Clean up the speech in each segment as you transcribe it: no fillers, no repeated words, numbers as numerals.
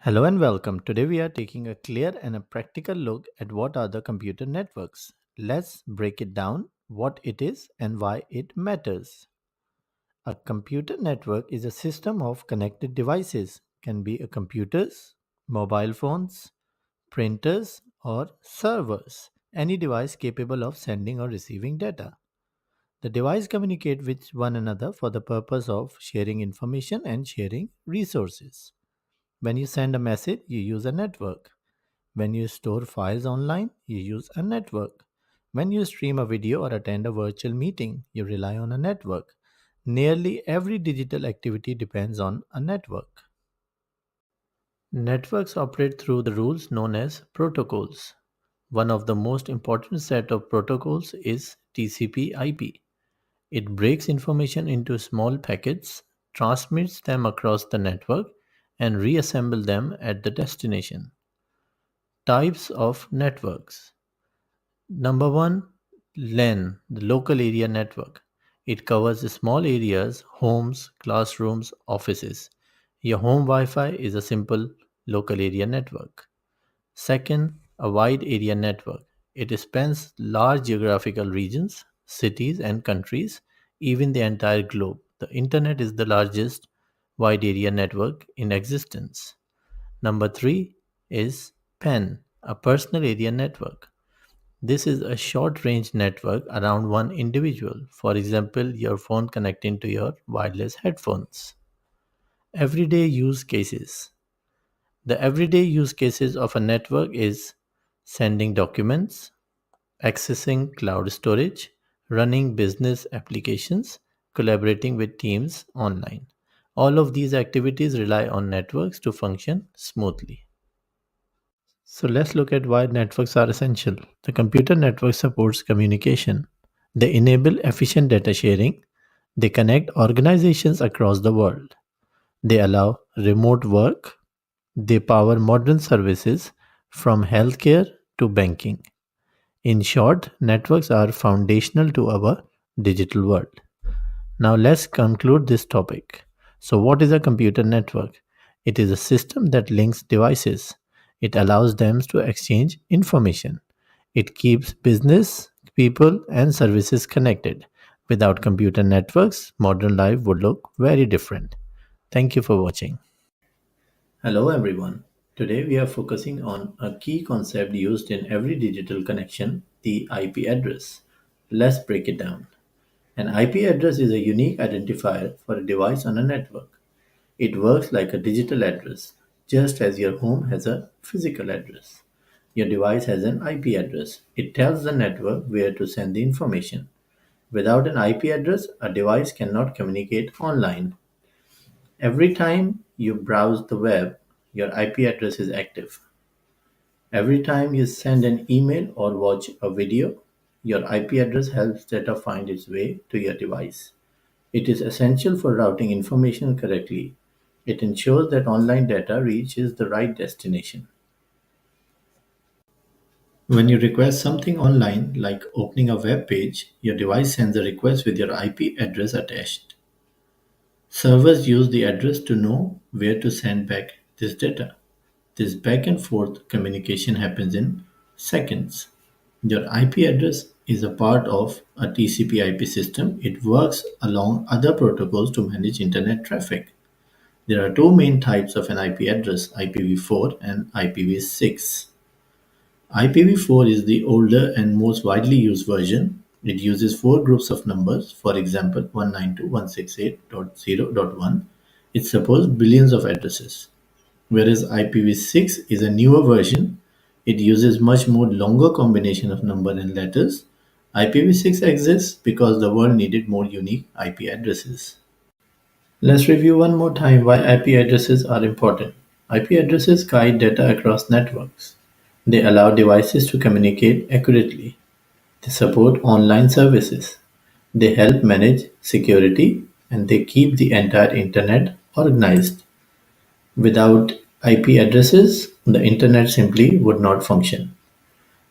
Hello and welcome. Today we are taking a clear and a practical look at what are the computer networks. Let's break it down, what it is and why it matters. A computer network is a system of connected devices, can be a computers, mobile phones, printers or servers, any device capable of sending or receiving data. The device communicate with one another for the purpose of sharing information and sharing resources. When you send a message, you use a network. When you store files online, you use a network. When you stream a video or attend a virtual meeting, you rely on a network. Nearly every digital activity depends on a network. Networks operate through the rules known as protocols. One of the most important set of protocols is TCP/IP. It breaks information into small packets, transmits them across the network, and reassembles them at the destination. Types of networks. Number one, LAN, the local area network. It covers small areas, homes, classrooms, offices. Your home Wi Fi is a simple local area network. Second, a wide area network. It spans large geographical regions, cities, and countries, even the entire globe. The internet is the largest wide area network in existence. Number three is PAN, a personal area network. This is a short range network around one individual, for example, your phone connecting to your wireless headphones. Everyday use cases. The everyday use cases of a network is sending documents, accessing cloud storage, running business applications, collaborating with teams online. All of these activities rely on networks to function smoothly. So let's look at why networks are essential. The computer network supports communication. They enable efficient data sharing. They connect organizations across the world. They allow remote work. They power modern services from healthcare to banking. In short, networks are foundational to our digital world. Now let's conclude this topic. So, what is a computer network? It is a system that links devices. It allows them to exchange information. It keeps business, people, and services connected. Without computer networks, modern life would look very different. Thank you for watching. Hello, everyone. Today we are focusing on a key concept used in every digital connection, the IP address. Let's break it down. An IP address is a unique identifier for a device on a network. It works like a digital address, just as your home has a physical address. Your device has an IP address. It tells the network where to send the information. Without an IP address, a device cannot communicate online. Every time you browse the web, your IP address is active. Every time you send an email or watch a video, your IP address helps data find its way to your device. It is essential for routing information correctly. It ensures that online data reaches the right destination. When you request something online, like opening a web page, your device sends a request with your IP address attached. Servers use the address to know where to send back this data. This back and forth communication happens in seconds. Your IP address is a part of a TCP/IP system. It works along other protocols to manage internet traffic. There are two main types of an IP address, IPv4 and IPv6. IPv4 is the older and most widely used version. It uses four groups of numbers, for example, 192.168.0.1. It supports billions of addresses. Whereas IPv6 is a newer version, it uses much more longer combination of number and letters. IPv6 exists because the world needed more unique IP addresses. Let's review one more time why IP addresses are important. IP addresses guide data across networks. They allow devices to communicate accurately. They support online services. They help manage security and they keep the entire internet organized. Without IP addresses, the internet simply would not function.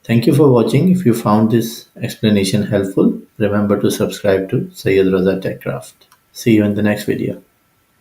Thank you for watching. If you found this explanation helpful, remember to subscribe to Syed Raza Tech Craft. See you in the next video.